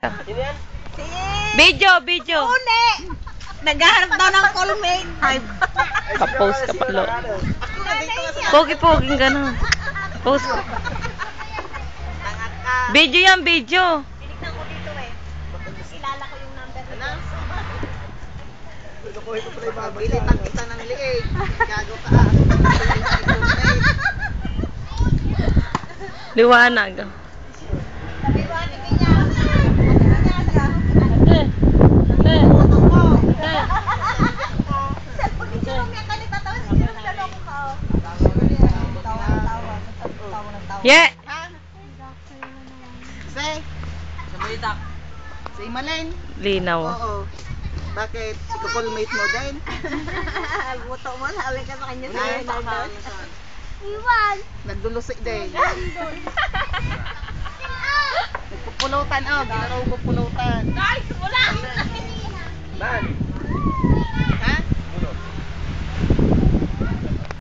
Video. Une! Naghahanap daw ng callmate. Ka-post ka pala. Pogi-pogi gano'n. Post ka. Video yan, video. Tinignan ko dito eh. Ilala ko yung number nila. Bili pang kita ng liig. Gago ka. Liwanag. Yeah. Say. Say Malen. Linaw. Oo. Bakit? Iko-callmate mo din? Buto mo, sabi ka sa kanya Ay, sa Iwan. Nagdulusi din. Nagpupulutan, oh. Ginaraw mo pulutan. Guys, wala! Man.